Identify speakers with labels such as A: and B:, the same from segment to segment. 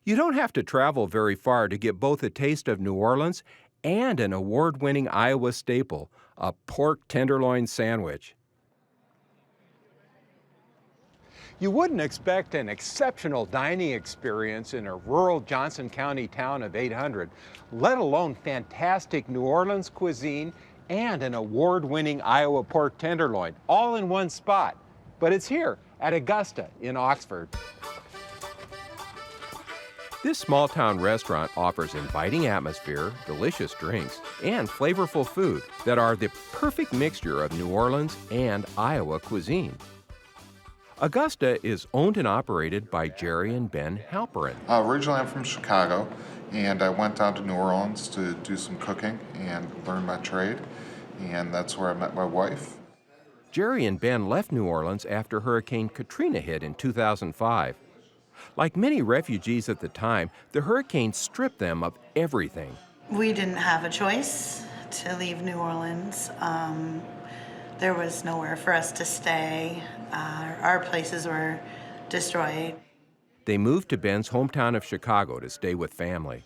A: You don't have to travel very far to get both a taste of New Orleans and an award-winning Iowa staple, a pork tenderloin sandwich. You wouldn't expect an exceptional dining experience in a rural Johnson County town of 800, let alone fantastic New Orleans cuisine and an award-winning Iowa pork tenderloin, all in one spot. But it's here at Augusta in Oxford. This small-town restaurant offers inviting atmosphere, delicious drinks, and flavorful food that are the perfect mixture of New Orleans and Iowa cuisine. Augusta is owned and operated by Jerry and Ben Halperin.
B: Originally, I'm from Chicago, and I went down to New Orleans to do some cooking and learn my trade, and that's where I met my wife.
A: Jerry and Ben left New Orleans after Hurricane Katrina hit in 2005. Like many refugees at the time, the hurricane stripped them of everything.
C: We didn't have a choice to leave New Orleans. There was nowhere for us to stay. Our places were destroyed.
A: They moved to Ben's hometown of Chicago to stay with family.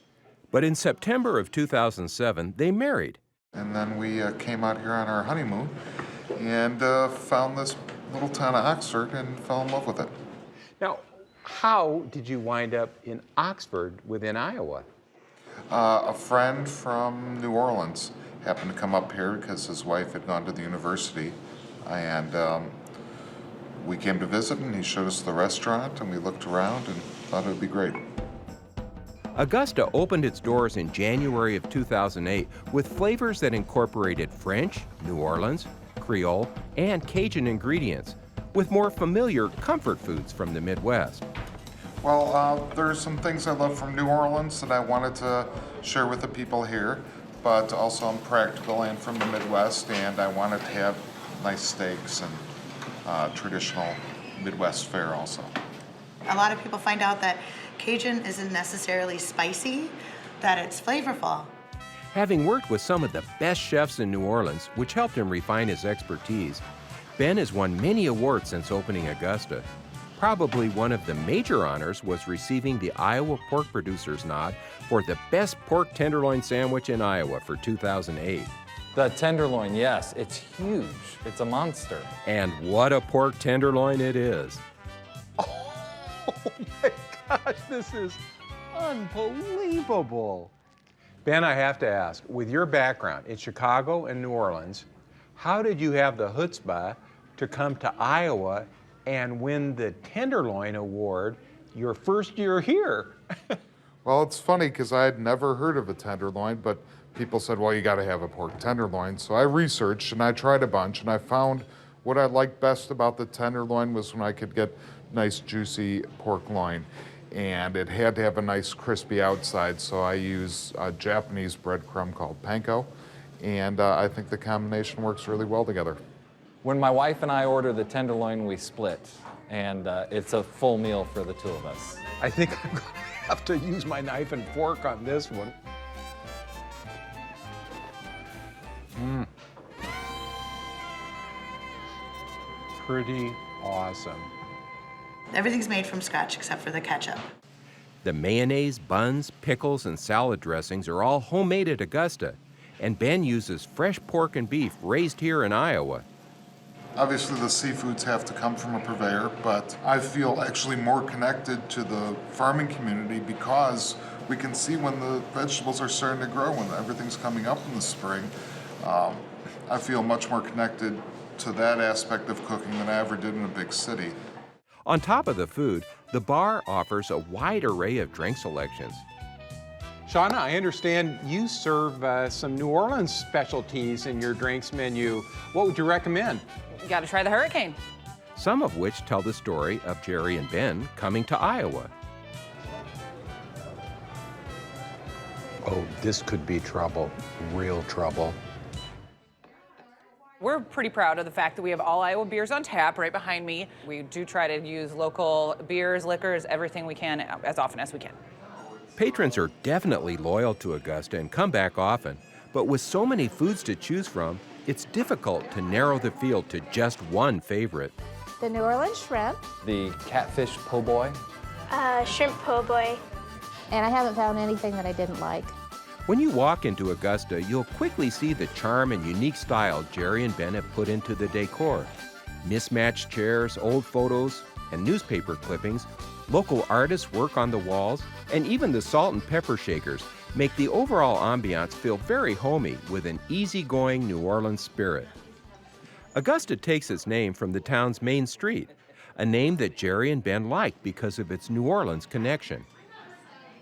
A: But in September of 2007, they married.
B: And then we came out here on our honeymoon and found this little town of Oxford and fell in love with it.
A: Now, how did you wind up in Oxford within Iowa?
B: A friend from New Orleans happened to come up here because his wife had gone to the university, and we came to visit, and he showed us the restaurant, and we looked around and thought it would be great.
A: Augusta opened its doors in January of 2008 with flavors that incorporated French, New Orleans, Creole, and Cajun ingredients, with more familiar comfort foods from the Midwest.
B: Well, there's some things I love from New Orleans that I wanted to share with the people here, but also I'm practical and from the Midwest, and I wanted to have nice steaks and traditional Midwest fare also.
C: A lot of people find out that Cajun isn't necessarily spicy, that it's flavorful.
A: Having worked with some of the best chefs in New Orleans, which helped him refine his expertise, Ben has won many awards since opening Augusta. Probably one of the major honors was receiving the Iowa Pork Producers Nod for the best pork tenderloin sandwich in Iowa for 2008.
D: The tenderloin, yes, it's huge. It's a monster.
A: And what a pork tenderloin it is. Oh my gosh, this is unbelievable. Ben, I have to ask, with your background in Chicago and New Orleans, how did you have the chutzpah to come to Iowa and win the Tenderloin Award your first year here?
B: Well, it's funny because I had never heard of a tenderloin, but people said, well, you got to have a pork tenderloin. So I researched and I tried a bunch, and I found what I liked best about the tenderloin was when I could get nice juicy pork loin. And it had to have a nice crispy outside, so I use a Japanese breadcrumb called panko, and I think the combination works really well together.
D: When my wife and I order the tenderloin, we split, and it's a full meal for the two of us.
A: I think I'm going to have to use my knife and fork on this one. Pretty awesome.
C: Everything's made from scratch except for the ketchup.
A: The mayonnaise, buns, pickles, and salad dressings are all homemade at Augusta, and Ben uses fresh pork and beef raised here in Iowa.
B: Obviously the seafoods have to come from a purveyor, but I feel actually more connected to the farming community because we can see when the vegetables are starting to grow, when everything's coming up in the spring. I feel much more connected to that aspect of cooking than I ever did in a big city.
A: On top of the food, the bar offers a wide array of drink selections. Shauna, I understand you serve some New Orleans specialties in your drinks menu. What would you recommend?
E: You gotta try the Hurricane.
A: Some of which tell the story of Jerry and Ben coming to Iowa. Oh, this could be trouble, real trouble.
E: We're pretty proud of the fact that we have all Iowa beers on tap right behind me. We do try to use local beers, liquors, everything we can as often as we can.
A: Patrons are definitely loyal to Augusta and come back often, but with so many foods to choose from, it's difficult to narrow the field to just one favorite.
F: The New Orleans shrimp.
D: The catfish po' boy.
F: Shrimp po' boy. and I haven't found anything that I didn't like.
A: When you walk into Augusta, you'll quickly see the charm and unique style Jerry and Ben have put into the decor. Mismatched chairs, old photos, and newspaper clippings, local artists work on the walls, and even the salt and pepper shakers make the overall ambiance feel very homey with an easygoing New Orleans spirit. Augusta takes its name from the town's main street, a name that Jerry and Ben liked because of its New Orleans connection.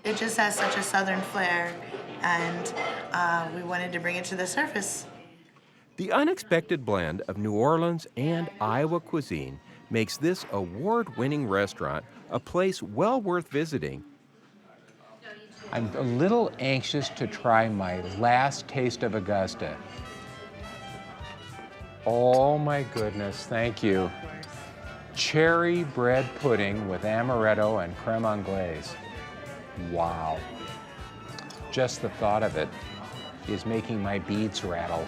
C: It just has such a southern flair, and we wanted to bring it to the surface.
A: The unexpected blend of New Orleans and Iowa cuisine makes this award-winning restaurant a place well worth visiting. I'm a little anxious to try my last taste of Augusta. Oh my goodness, thank you. Cherry bread pudding with amaretto and creme anglaise. Wow. Just the thought of it is making my beads rattle.